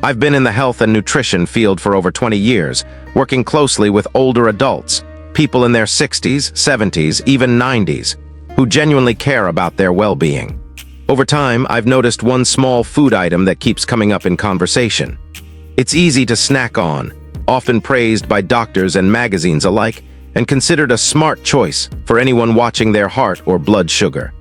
I've been in the health and nutrition field for over 20 years, working closely with older adults, people in their 60s, 70s, even 90s, who genuinely care about their well-being. Over time, I've noticed one small food item that keeps coming up in conversation. It's easy to snack on, often praised by doctors and magazines alike, and considered a smart choice for anyone watching their heart or blood sugar.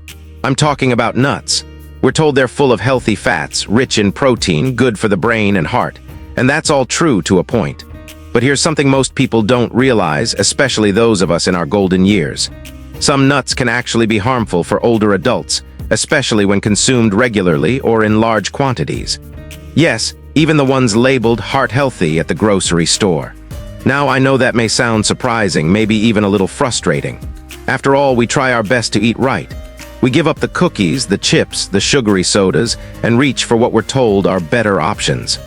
I'm talking about nuts. We're told they're full of healthy fats, rich in protein, good for the brain and heart, and that's all true to a point. But here's something most people don't realize, especially those of us in our golden years. Some nuts can actually be harmful for older adults, especially when consumed regularly or in large quantities. Yes, even the ones labeled heart-healthy at the grocery store. Now, I know that may sound surprising, maybe even a little frustrating. After all, we try our best to eat right. We give up the cookies, the chips, the sugary sodas, and reach for what we're told are better options.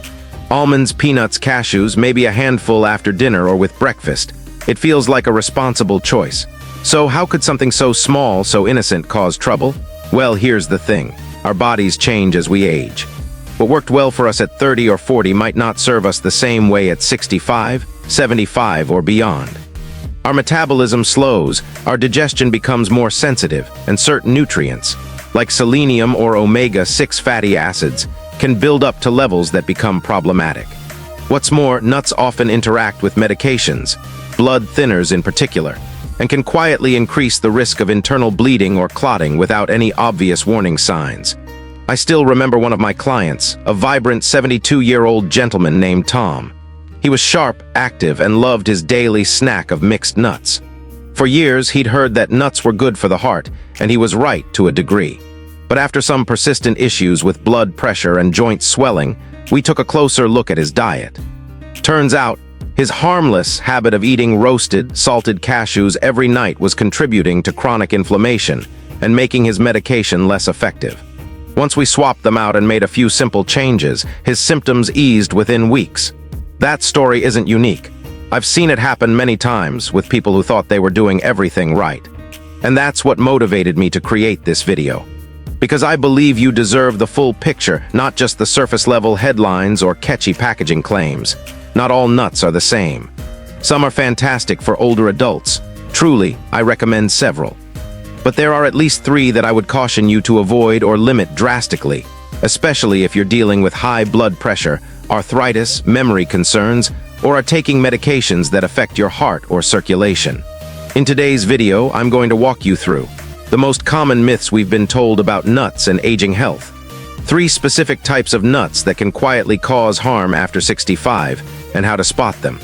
Almonds, peanuts, cashews, maybe a handful after dinner or with breakfast. It feels like a responsible choice. So how could something so small, so innocent, cause trouble? Well, here's the thing. Our bodies change as we age. What worked well for us at 30 or 40 might not serve us the same way at 65, 75, or beyond. Our metabolism slows, our digestion becomes more sensitive, and certain nutrients, like selenium or omega-6 fatty acids, can build up to levels that become problematic. What's more, nuts often interact with medications, blood thinners in particular, and can quietly increase the risk of internal bleeding or clotting without any obvious warning signs. I still remember one of my clients, a vibrant 72-year-old gentleman named Tom. He was sharp, active, and loved his daily snack of mixed nuts. For years, he'd heard that nuts were good for the heart, and he was right to a degree. But after some persistent issues with blood pressure and joint swelling, we took a closer look at his diet. Turns out, his harmless habit of eating roasted, salted cashews every night was contributing to chronic inflammation and making his medication less effective. Once we swapped them out and made a few simple changes, his symptoms eased within weeks. That story isn't unique. I've seen it happen many times with people who thought they were doing everything right. And that's what motivated me to create this video. Because I believe you deserve the full picture, not just the surface-level headlines or catchy packaging claims. Not all nuts are the same. Some are fantastic for older adults. Truly, I recommend several. But there are at least 3 that I would caution you to avoid or limit drastically, especially if you're dealing with high blood pressure, arthritis, memory concerns, or are taking medications that affect your heart or circulation. In today's video, I'm going to walk you through the most common myths we've been told about nuts and aging health, 3 specific types of nuts that can quietly cause harm after 65, and how to spot them.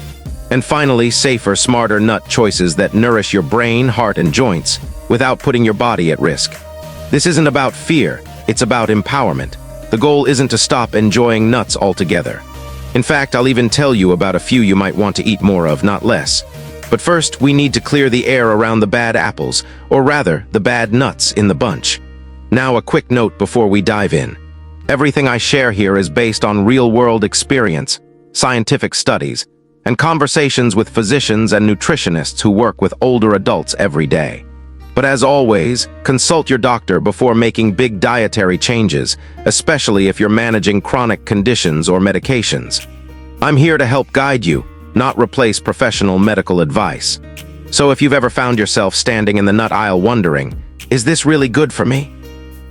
And finally, safer, smarter nut choices that nourish your brain, heart, and joints without putting your body at risk. This isn't about fear, it's about empowerment. The goal isn't to stop enjoying nuts altogether. In fact, I'll even tell you about a few you might want to eat more of, not less. But first, we need to clear the air around the bad apples, or rather, the bad nuts in the bunch. Now, a quick note before we dive in. Everything I share here is based on real-world experience, scientific studies, and conversations with physicians and nutritionists who work with older adults every day. But as always, consult your doctor before making big dietary changes, especially if you're managing chronic conditions or medications. I'm here to help guide you, not replace professional medical advice. So if you've ever found yourself standing in the nut aisle wondering, is this really good for me?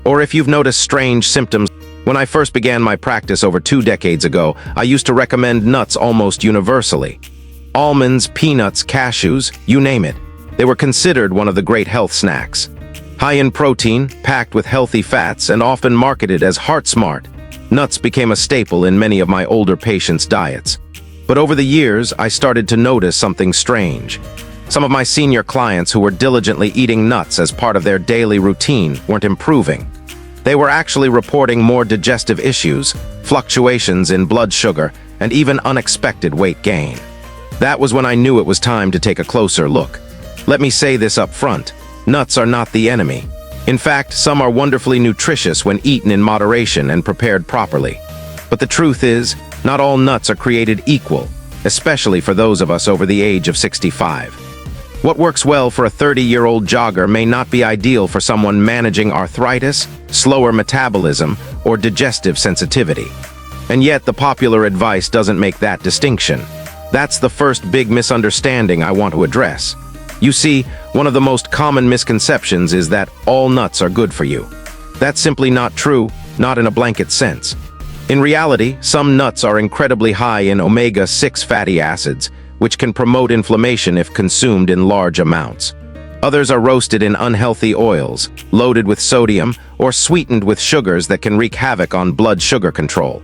Or if you've noticed strange symptoms. When I first began my practice over 2 decades ago, I used to recommend nuts almost universally. Almonds, peanuts, cashews, you name it. They were considered one of the great health snacks. High in protein, packed with healthy fats, and often marketed as heart-smart, nuts became a staple in many of my older patients' diets. But over the years, I started to notice something strange. Some of my senior clients who were diligently eating nuts as part of their daily routine weren't improving. They were actually reporting more digestive issues, fluctuations in blood sugar, and even unexpected weight gain. That was when I knew it was time to take a closer look. Let me say this up front, nuts are not the enemy. In fact, some are wonderfully nutritious when eaten in moderation and prepared properly. But the truth is, not all nuts are created equal, especially for those of us over the age of 65. What works well for a 30-year-old jogger may not be ideal for someone managing arthritis, slower metabolism, or digestive sensitivity. And yet the popular advice doesn't make that distinction. That's the first big misunderstanding I want to address. You see, one of the most common misconceptions is that all nuts are good for you. That's simply not true, not in a blanket sense. In reality, some nuts are incredibly high in omega-6 fatty acids, which can promote inflammation if consumed in large amounts. Others are roasted in unhealthy oils, loaded with sodium, or sweetened with sugars that can wreak havoc on blood sugar control.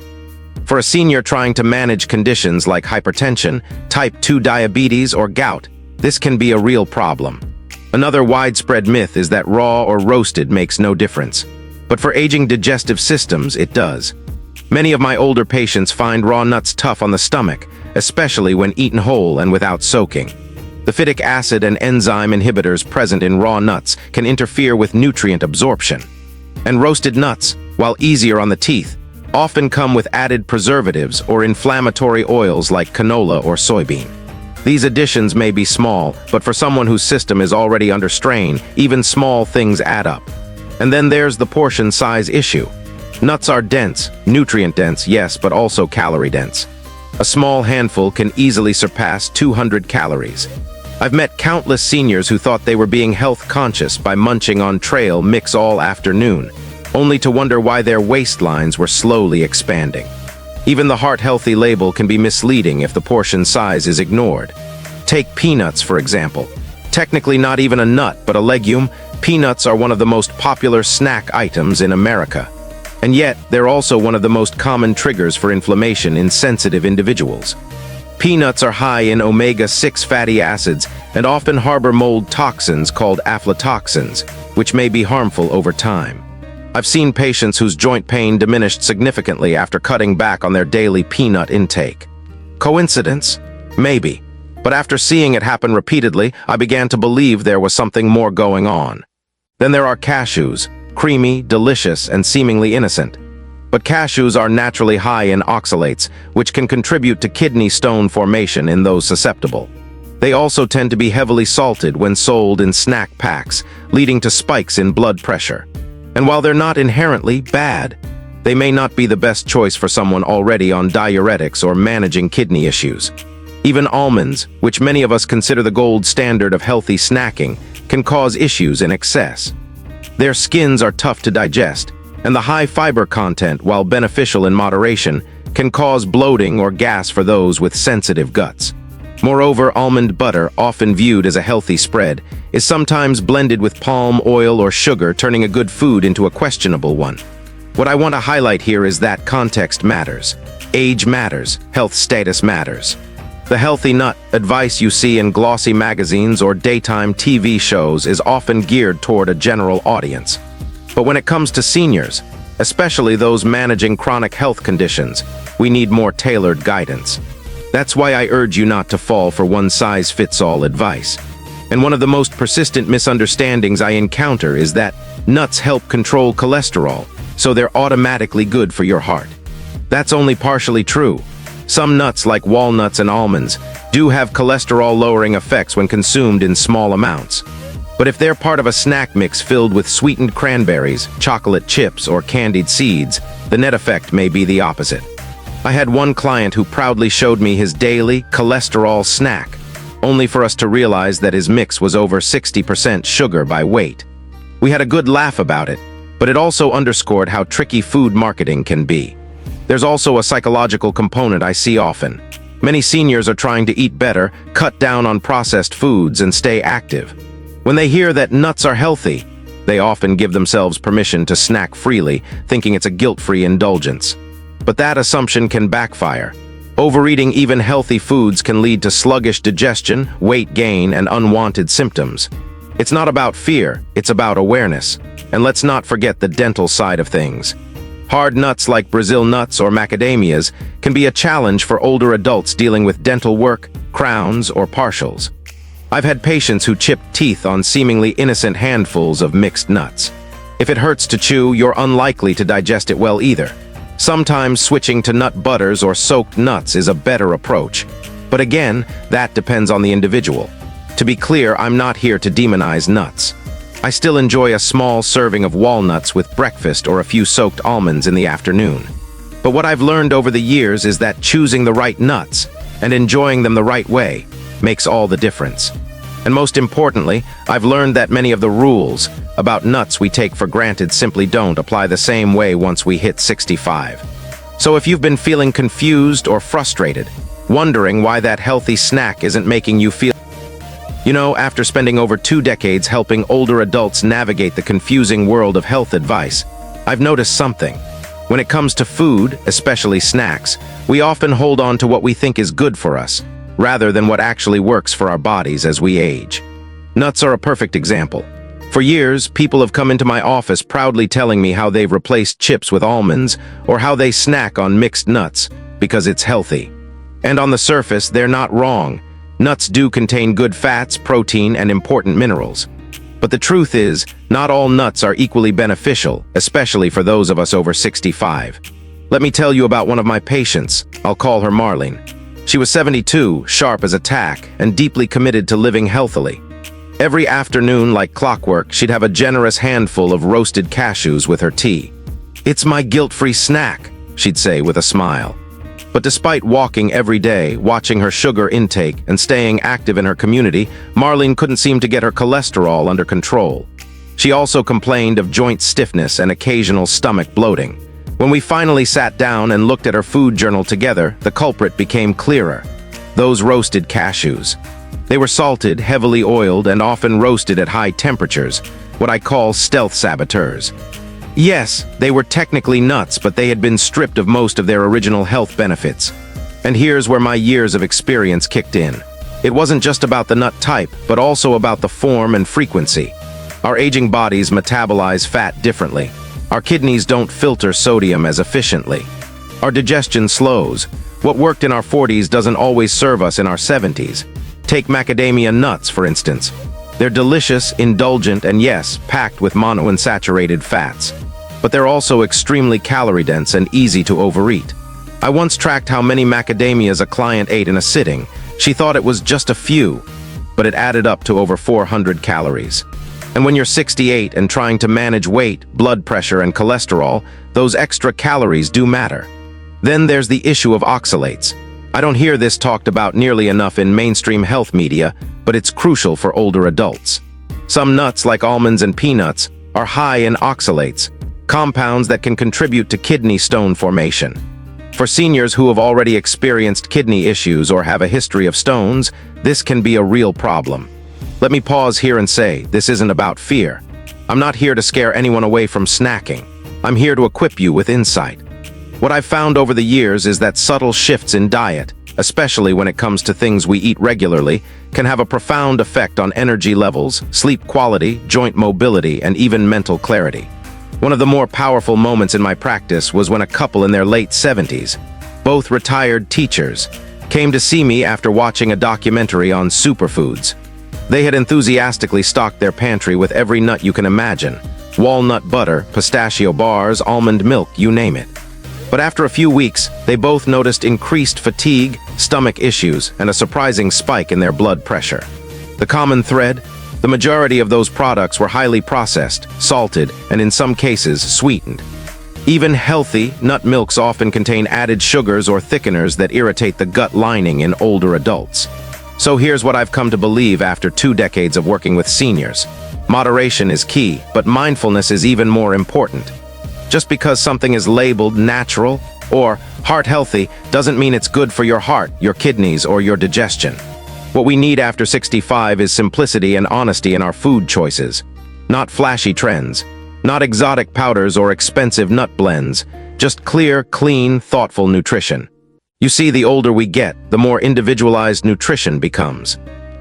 For a senior trying to manage conditions like hypertension, type 2 diabetes, or gout, this can be a real problem. Another widespread myth is that raw or roasted makes no difference. But for aging digestive systems, it does. Many of my older patients find raw nuts tough on the stomach, especially when eaten whole and without soaking. The phytic acid and enzyme inhibitors present in raw nuts can interfere with nutrient absorption. And roasted nuts, while easier on the teeth, often come with added preservatives or inflammatory oils like canola or soybean. These additions may be small, but for someone whose system is already under strain, even small things add up. And then there's the portion size issue. Nuts are dense, nutrient-dense, yes, but also calorie-dense. A small handful can easily surpass 200 calories. I've met countless seniors who thought they were being health-conscious by munching on trail mix all afternoon, only to wonder why their waistlines were slowly expanding. Even the heart-healthy label can be misleading if the portion size is ignored. Take peanuts, for example. Technically not even a nut, but a legume, peanuts are one of the most popular snack items in America. And yet, they're also one of the most common triggers for inflammation in sensitive individuals. Peanuts are high in omega-6 fatty acids and often harbor mold toxins called aflatoxins, which may be harmful over time. I've seen patients whose joint pain diminished significantly after cutting back on their daily peanut intake. Coincidence? Maybe. But after seeing it happen repeatedly, I began to believe there was something more going on. Then there are cashews, creamy, delicious, and seemingly innocent. But cashews are naturally high in oxalates, which can contribute to kidney stone formation in those susceptible. They also tend to be heavily salted when sold in snack packs, leading to spikes in blood pressure. And while they're not inherently bad, they may not be the best choice for someone already on diuretics or managing kidney issues. Even almonds, which many of us consider the gold standard of healthy snacking, can cause issues in excess. Their skins are tough to digest, and the high fiber content, while beneficial in moderation, can cause bloating or gas for those with sensitive guts. Moreover, almond butter, often viewed as a healthy spread, is sometimes blended with palm oil or sugar, turning a good food into a questionable one. What I want to highlight here is that context matters. Age matters. Health status matters. The healthy nut advice you see in glossy magazines or daytime TV shows is often geared toward a general audience. But when it comes to seniors, especially those managing chronic health conditions, we need more tailored guidance. That's why I urge you not to fall for one-size-fits-all advice. And one of the most persistent misunderstandings I encounter is that nuts help control cholesterol, so they're automatically good for your heart. That's only partially true. Some nuts, like walnuts and almonds, do have cholesterol-lowering effects when consumed in small amounts. But if they're part of a snack mix filled with sweetened cranberries, chocolate chips, or candied seeds, the net effect may be the opposite. I had one client who proudly showed me his daily cholesterol snack, only for us to realize that his mix was over 60% sugar by weight. We had a good laugh about it, but it also underscored how tricky food marketing can be. There's also a psychological component I see often. Many seniors are trying to eat better, cut down on processed foods, and stay active. When they hear that nuts are healthy, they often give themselves permission to snack freely, thinking it's a guilt-free indulgence. But that assumption can backfire. Overeating even healthy foods can lead to sluggish digestion, weight gain, and unwanted symptoms. It's not about fear, it's about awareness. And let's not forget the dental side of things. Hard nuts like Brazil nuts or macadamias can be a challenge for older adults dealing with dental work, crowns, or partials. I've had patients who chip teeth on seemingly innocent handfuls of mixed nuts. If it hurts to chew, you're unlikely to digest it well either. Sometimes switching to nut butters or soaked nuts is a better approach. But again, that depends on the individual. To be clear, I'm not here to demonize nuts. I still enjoy a small serving of walnuts with breakfast or a few soaked almonds in the afternoon. But what I've learned over the years is that choosing the right nuts and enjoying them the right way makes all the difference. And most importantly, I've learned that many of the rules about nuts we take for granted simply don't apply the same way once we hit 65. So if you've been feeling confused or frustrated, wondering why that healthy snack isn't making you feel... After spending over 2 decades helping older adults navigate the confusing world of health advice, I've noticed something. When it comes to food, especially snacks, we often hold on to what we think is good for us, rather than what actually works for our bodies as we age. Nuts are a perfect example. For years, people have come into my office proudly telling me how they've replaced chips with almonds, or how they snack on mixed nuts because it's healthy. And on the surface, they're not wrong. Nuts do contain good fats, protein, and important minerals. But the truth is, not all nuts are equally beneficial, especially for those of us over 65. Let me tell you about one of my patients. I'll call her Marlene. She was 72, sharp as a tack, and deeply committed to living healthily. Every afternoon, like clockwork, she'd have a generous handful of roasted cashews with her tea. "It's my guilt-free snack," she'd say with a smile. But despite walking every day, watching her sugar intake, and staying active in her community, Marlene couldn't seem to get her cholesterol under control. She also complained of joint stiffness and occasional stomach bloating. When we finally sat down and looked at her food journal together, the culprit became clearer. Those roasted cashews. They were salted, heavily oiled, and often roasted at high temperatures, what I call stealth saboteurs. Yes, they were technically nuts, but they had been stripped of most of their original health benefits. And here's where my years of experience kicked in. It wasn't just about the nut type, but also about the form and frequency. Our aging bodies metabolize fat differently. Our kidneys don't filter sodium as efficiently. Our digestion slows. What worked in our 40s doesn't always serve us in our 70s. Take macadamia nuts, for instance. They're delicious, indulgent, and yes, packed with monounsaturated fats. But they're also extremely calorie-dense and easy to overeat. I once tracked how many macadamias a client ate in a sitting. She thought it was just a few, but it added up to over 400 calories. And when you're 68 and trying to manage weight, blood pressure, and cholesterol, those extra calories do matter. Then there's the issue of oxalates. I don't hear this talked about nearly enough in mainstream health media, but it's crucial for older adults. Some nuts, like almonds and peanuts, are high in oxalates, compounds that can contribute to kidney stone formation. For seniors who have already experienced kidney issues or have a history of stones, this can be a real problem. Let me pause here and say, this isn't about fear. I'm not here to scare anyone away from snacking. I'm here to equip you with insight. What I've found over the years is that subtle shifts in diet, especially when it comes to things we eat regularly, can have a profound effect on energy levels, sleep quality, joint mobility, and even mental clarity. One of the more powerful moments in my practice was when a couple in their late 70s, both retired teachers, came to see me after watching a documentary on superfoods. They had enthusiastically stocked their pantry with every nut you can imagine: walnut butter, pistachio bars, almond milk, you name it. But after a few weeks, they both noticed increased fatigue, stomach issues, and a surprising spike in their blood pressure. The common thread? The majority of those products were highly processed, salted, and in some cases, sweetened. Even healthy, nut milks often contain added sugars or thickeners that irritate the gut lining in older adults. So here's what I've come to believe after 2 decades of working with seniors. Moderation is key, but mindfulness is even more important. Just because something is labeled natural or heart healthy doesn't mean it's good for your heart, your kidneys, or your digestion. What we need after 65 is simplicity and honesty in our food choices. Not flashy trends, not exotic powders or expensive nut blends, just clear, clean, thoughtful nutrition. You see, the older we get, the more individualized nutrition becomes.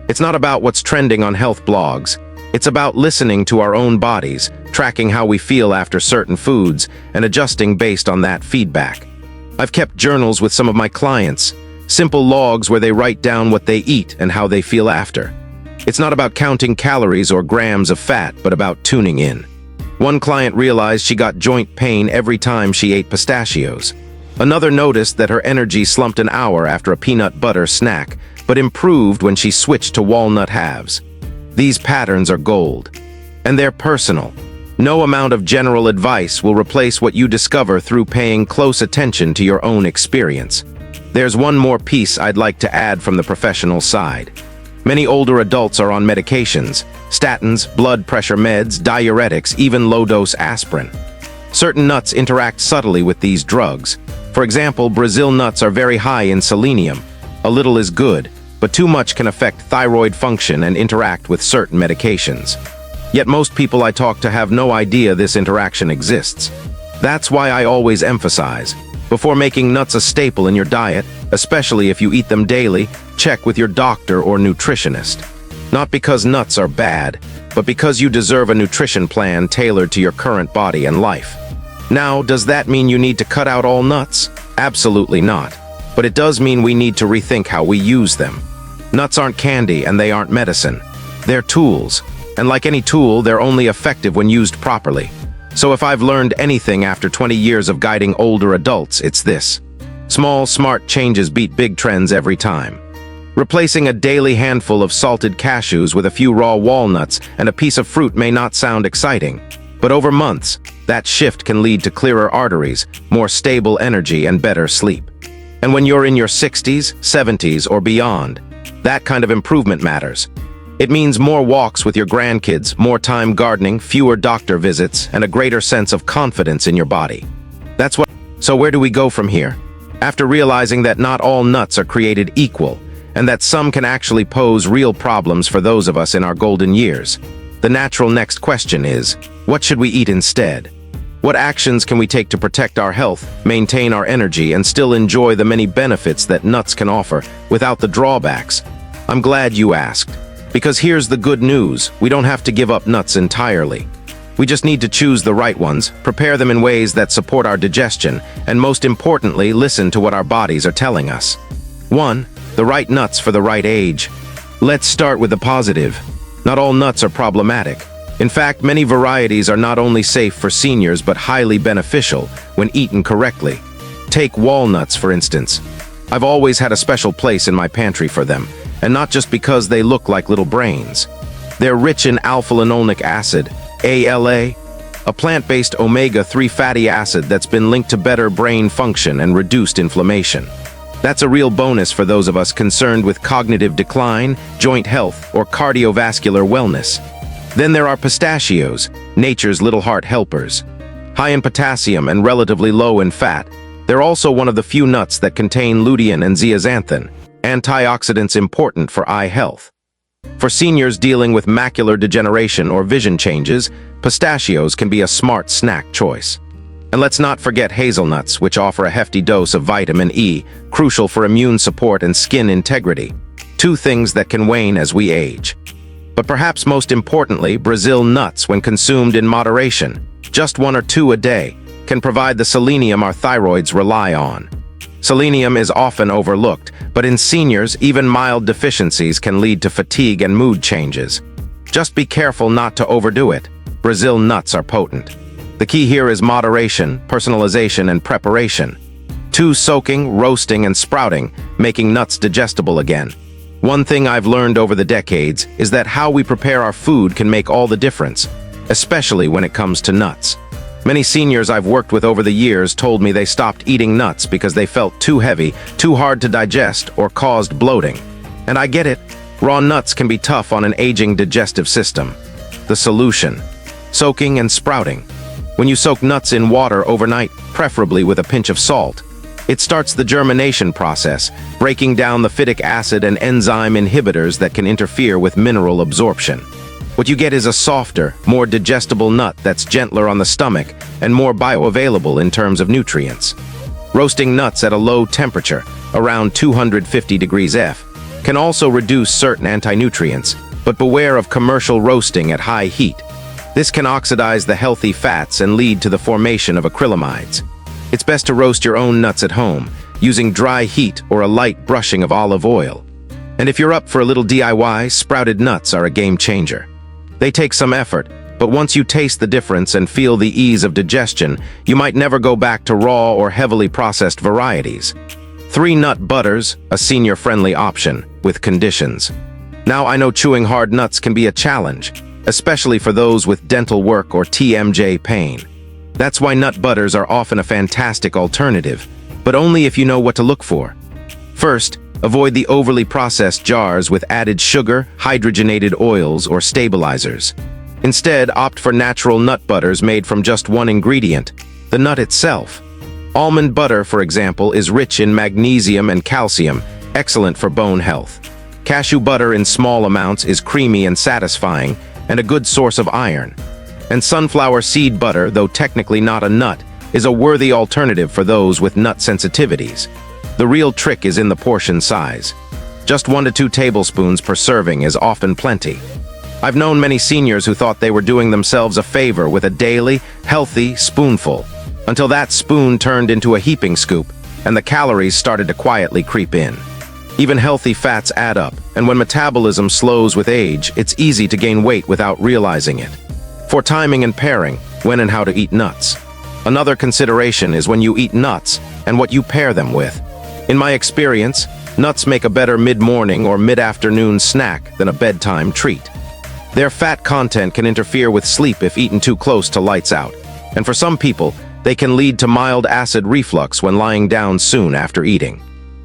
It's not about what's trending on health blogs. It's about listening to our own bodies, tracking how we feel after certain foods, and adjusting based on that feedback. I've kept journals with some of my clients, simple logs where they write down what they eat and how they feel after. It's not about counting calories or grams of fat, but about tuning in. One client realized she got joint pain every time she ate pistachios. Another noticed that her energy slumped an hour after a peanut butter snack, but improved when she switched to walnut halves. These patterns are gold, and they're personal. No amount of general advice will replace what you discover through paying close attention to your own experience. There's one more piece I'd like to add from the professional side. Many older adults are on medications, statins, blood pressure meds, diuretics, even low-dose aspirin. Certain nuts interact subtly with these drugs. For example, Brazil nuts are very high in selenium. A little is good, but too much can affect thyroid function and interact with certain medications. Yet most people I talk to have no idea this interaction exists. That's why I always emphasize, before making nuts a staple in your diet, especially if you eat them daily, check with your doctor or nutritionist. Not because nuts are bad, but because you deserve a nutrition plan tailored to your current body and life. Now, does that mean you need to cut out all nuts? Absolutely not. But it does mean we need to rethink how we use them. Nuts aren't candy and they aren't medicine. They're tools. And like any tool, they're only effective when used properly. So if I've learned anything after 20 years of guiding older adults, it's this. Small, smart changes beat big trends every time. Replacing a daily handful of salted cashews with a few raw walnuts and a piece of fruit may not sound exciting, but over months, that shift can lead to clearer arteries, more stable energy, and better sleep. And when you're in your 60s, 70s, or beyond, that kind of improvement matters. It means more walks with your grandkids, more time gardening, fewer doctor visits, and a greater sense of confidence in your body. So where do we go from here? After realizing that not all nuts are created equal, and that some can actually pose real problems for those of us in our golden years, the natural next question is, what should we eat instead? What actions can we take to protect our health, maintain our energy, and still enjoy the many benefits that nuts can offer without the drawbacks? I'm glad you asked. Because here's the good news, we don't have to give up nuts entirely. We just need to choose the right ones, prepare them in ways that support our digestion, and most importantly, listen to what our bodies are telling us. 1. The right nuts for the right age. Let's start with the positive. Not all nuts are problematic. In fact, many varieties are not only safe for seniors but highly beneficial when eaten correctly. Take walnuts, for instance. I've always had a special place in my pantry for them, and not just because they look like little brains. They're rich in alpha-linolenic acid, ALA, a plant-based omega-3 fatty acid that's been linked to better brain function and reduced inflammation. That's a real bonus for those of us concerned with cognitive decline, joint health, or cardiovascular wellness. Then there are pistachios, nature's little heart helpers. High in potassium and relatively low in fat, they're also one of the few nuts that contain lutein and zeaxanthin, antioxidants important for eye health. For seniors dealing with macular degeneration or vision changes, pistachios can be a smart snack choice. And let's not forget hazelnuts, which offer a hefty dose of vitamin E, crucial for immune support and skin integrity. Two things that can wane as we age. But perhaps most importantly, Brazil nuts, when consumed in moderation, just 1 or 2 a day, can provide the selenium our thyroids rely on. Selenium is often overlooked, but in seniors, even mild deficiencies can lead to fatigue and mood changes. Just be careful not to overdo it. Brazil nuts are potent. The key here is moderation, personalization, and preparation. 2. Soaking, roasting, and sprouting, making nuts digestible again. One thing I've learned over the decades is that how we prepare our food can make all the difference, especially when it comes to nuts. Many seniors I've worked with over the years told me they stopped eating nuts because they felt too heavy, too hard to digest, or caused bloating. And I get it. Raw nuts can be tough on an aging digestive system. The solution: soaking and sprouting. When you soak nuts in water overnight, preferably with a pinch of salt, it starts the germination process, breaking down the phytic acid and enzyme inhibitors that can interfere with mineral absorption. What you get is a softer, more digestible nut that's gentler on the stomach and more bioavailable in terms of nutrients. Roasting nuts at a low temperature, around 250 degrees F, can also reduce certain anti-nutrients, but beware of commercial roasting at high heat. This can oxidize the healthy fats and lead to the formation of acrylamides. It's best to roast your own nuts at home, using dry heat or a light brushing of olive oil. And if you're up for a little DIY, sprouted nuts are a game changer. They take some effort, but once you taste the difference and feel the ease of digestion, you might never go back to raw or heavily processed varieties. 3. Nut butters, a senior-friendly option, with conditions. Now I know chewing hard nuts can be a challenge, especially for those with dental work or TMJ pain. That's why nut butters are often a fantastic alternative, but only if you know what to look for. First, avoid the overly processed jars with added sugar, hydrogenated oils, or stabilizers. Instead, opt for natural nut butters made from just one ingredient, the nut itself. Almond butter, for example, is rich in magnesium and calcium, excellent for bone health. Cashew butter in small amounts is creamy and satisfying, and a good source of iron. And sunflower seed butter, though technically not a nut, is a worthy alternative for those with nut sensitivities. The real trick is in the portion size. Just 1 to 2 tablespoons per serving is often plenty. I've known many seniors who thought they were doing themselves a favor with a daily, healthy spoonful, until that spoon turned into a heaping scoop and the calories started to quietly creep in. Even healthy fats add up, and when metabolism slows with age, it's easy to gain weight without realizing it. For timing and pairing, when and how to eat nuts. Another consideration is when you eat nuts and what you pair them with. In my experience, nuts make a better mid-morning or mid-afternoon snack than a bedtime treat. Their fat content can interfere with sleep if eaten too close to lights out, and for some people, they can lead to mild acid reflux when lying down soon after eating.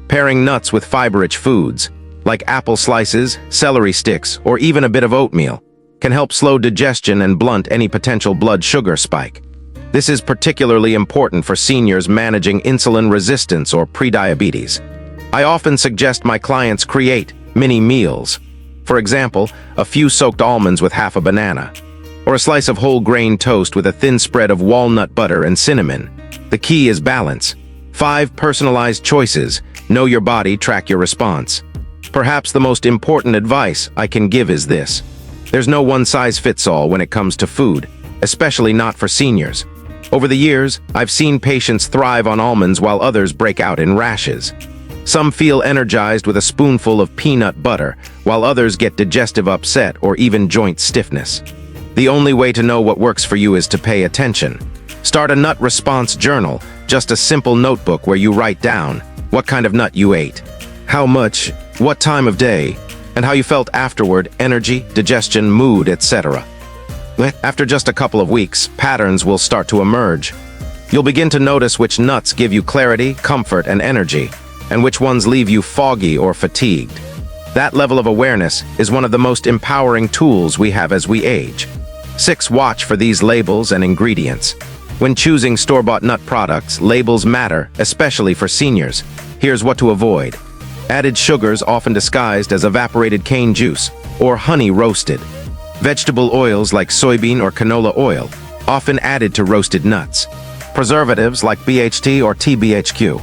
Pairing nuts with fiber-rich foods, like apple slices, celery sticks, or even a bit of oatmeal, can help slow digestion and blunt any potential blood sugar spike. This is particularly important for seniors managing insulin resistance or prediabetes. I often suggest my clients create mini meals. For example, a few soaked almonds with half a banana, or a slice of whole grain toast with a thin spread of walnut butter and cinnamon. The key is balance. 5 personalized choices. Know your body, track your response. Perhaps the most important advice I can give is this. There's no one-size-fits-all when it comes to food, especially not for seniors. Over the years, I've seen patients thrive on almonds while others break out in rashes. Some feel energized with a spoonful of peanut butter, while others get digestive upset or even joint stiffness. The only way to know what works for you is to pay attention. Start a nut response journal, just a simple notebook where you write down what kind of nut you ate, how much, what time of day, and how you felt afterward, energy, digestion, mood, etc. After just a couple of weeks, patterns will start to emerge. You'll begin to notice which nuts give you clarity, comfort, and energy, and which ones leave you foggy or fatigued. That level of awareness is one of the most empowering tools we have as we age. 6. Watch for these labels and ingredients. When choosing store-bought nut products, labels matter, especially for seniors. Here's what to avoid. Added sugars often disguised as evaporated cane juice or honey roasted. Vegetable oils like soybean or canola oil, often added to roasted nuts. Preservatives like BHT or TBHQ.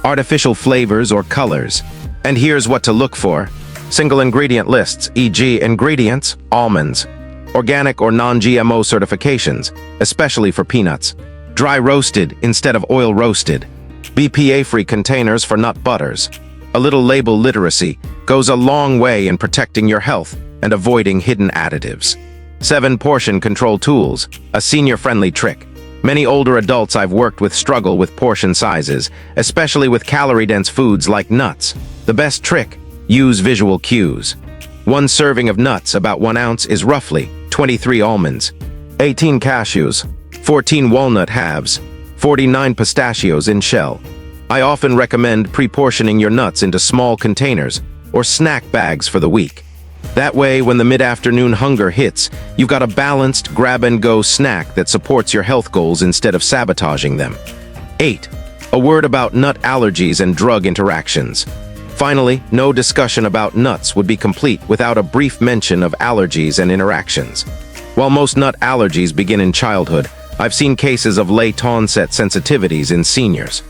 Artificial flavors or colors. And here's what to look for. Single ingredient lists, e.g. ingredients, almonds. Organic or non-GMO certifications, especially for peanuts. Dry roasted instead of oil roasted. BPA-free containers for nut butters. A little label literacy goes a long way in protecting your health and avoiding hidden additives. 7. Portion control tools, a senior-friendly trick. Many older adults I've worked with struggle with portion sizes, especially with calorie-dense foods like nuts. The best trick? Use visual cues. 1 serving of nuts, about 1 ounce, is roughly 23 almonds, 18 cashews, 14 walnut halves, 49 pistachios in shell. I often recommend pre-portioning your nuts into small containers or snack bags for the week. That way, when the mid-afternoon hunger hits, you've got a balanced, grab-and-go snack that supports your health goals instead of sabotaging them. 8. A word about nut allergies and drug interactions. Finally, no discussion about nuts would be complete without a brief mention of allergies and interactions. While most nut allergies begin in childhood, I've seen cases of late-onset sensitivities in seniors.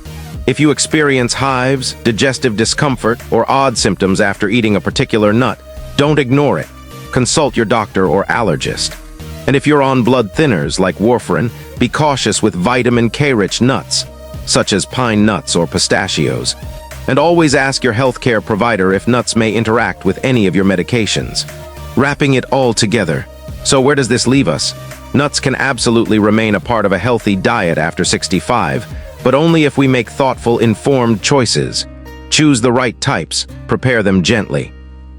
If you experience hives, digestive discomfort, or odd symptoms after eating a particular nut, don't ignore it. Consult your doctor or allergist. And if you're on blood thinners like warfarin, be cautious with vitamin K-rich nuts, such as pine nuts or pistachios. And always ask your healthcare provider if nuts may interact with any of your medications. Wrapping it all together. So where does this leave us? Nuts can absolutely remain a part of a healthy diet after 65, but only if we make thoughtful, informed choices. Choose the right types, prepare them gently.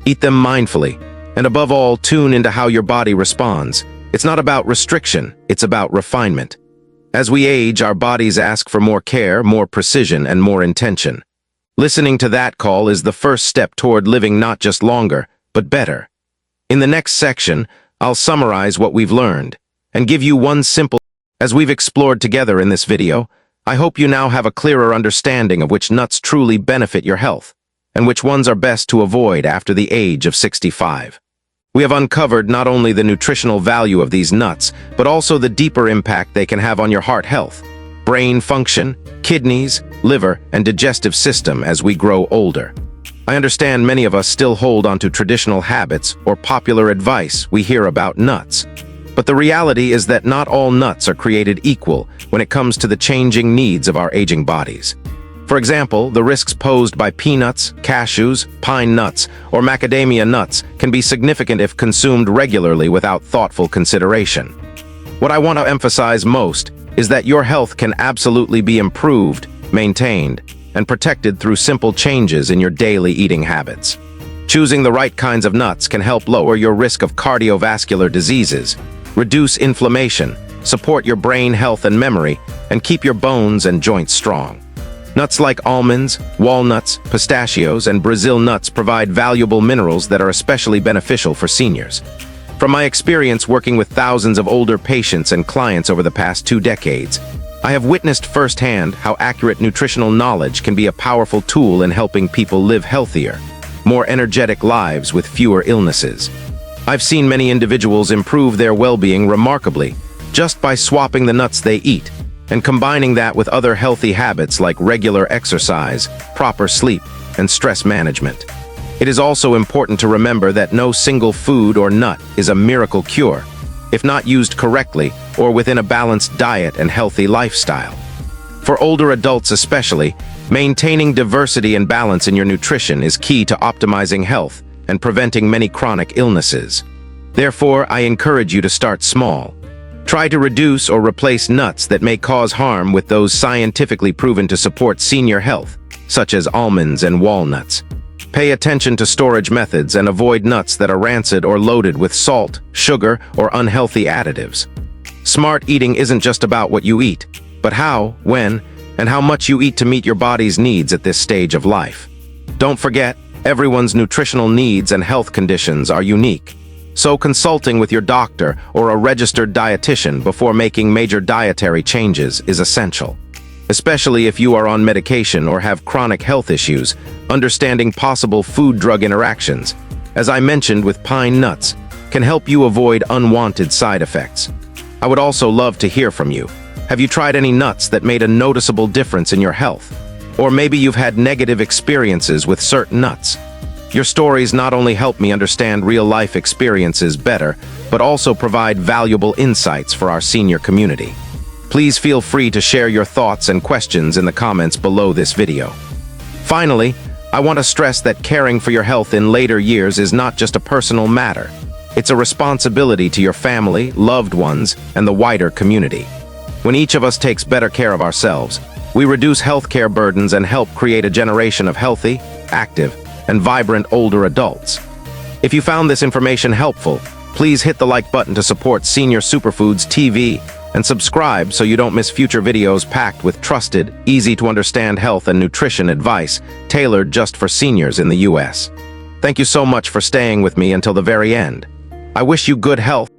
Eat them mindfully, And above all, tune into how your body responds. It's not about restriction, it's about refinement. As we age, our bodies ask for more care, more precision, and more intention. Listening to that call is the first step toward living not just longer, but better. In the next section, I'll summarize what we've learned and give you one simple. As we've explored together in this video, I hope you now have a clearer understanding of which nuts truly benefit your health and which ones are best to avoid after the age of 65. We have uncovered not only the nutritional value of these nuts, but also the deeper impact they can have on your heart health, brain function, kidneys, liver, and digestive system as we grow older. I understand many of us still hold onto traditional habits or popular advice we hear about nuts. But the reality is that not all nuts are created equal when it comes to the changing needs of our aging bodies. For example, the risks posed by peanuts, cashews, pine nuts, or macadamia nuts can be significant if consumed regularly without thoughtful consideration. What I want to emphasize most is that your health can absolutely be improved, maintained, and protected through simple changes in your daily eating habits. Choosing the right kinds of nuts can help lower your risk of cardiovascular diseases, reduce inflammation, support your brain health and memory, and keep your bones and joints strong. Nuts like almonds, walnuts, pistachios, and Brazil nuts provide valuable minerals that are especially beneficial for seniors. From my experience working with thousands of older patients and clients over the past 2 decades, I have witnessed firsthand how accurate nutritional knowledge can be a powerful tool in helping people live healthier, more energetic lives with fewer illnesses. I've seen many individuals improve their well-being remarkably just by swapping the nuts they eat and combining that with other healthy habits like regular exercise, proper sleep, and stress management. It is also important to remember that no single food or nut is a miracle cure, if not used correctly or within a balanced diet and healthy lifestyle. For older adults especially, maintaining diversity and balance in your nutrition is key to optimizing health and preventing many chronic illnesses. Therefore, I encourage you to start small. Try to reduce or replace nuts that may cause harm with those scientifically proven to support senior health, such as almonds and walnuts. Pay attention to storage methods and avoid nuts that are rancid or loaded with salt, sugar, or unhealthy additives. Smart eating isn't just about what you eat, but how, when, and how much you eat to meet your body's needs at this stage of life. Don't forget, everyone's nutritional needs and health conditions are unique. So consulting with your doctor or a registered dietitian before making major dietary changes is essential. Especially if you are on medication or have chronic health issues, understanding possible food-drug interactions, as I mentioned with pine nuts, can help you avoid unwanted side effects. I would also love to hear from you. Have you tried any nuts that made a noticeable difference in your health? Or maybe you've had negative experiences with certain nuts. Your stories not only help me understand real-life experiences better, but also provide valuable insights for our senior community. Please feel free to share your thoughts and questions in the comments below this video. Finally, I want to stress that caring for your health in later years is not just a personal matter. It's a responsibility to your family, loved ones, and the wider community. When each of us takes better care of ourselves, we reduce healthcare burdens and help create a generation of healthy, active, and vibrant older adults. If you found this information helpful, please hit the like button to support Senior Superfoods TV and subscribe so you don't miss future videos packed with trusted, easy-to-understand health and nutrition advice tailored just for seniors in the US. Thank you so much for staying with me until the very end. I wish you good health.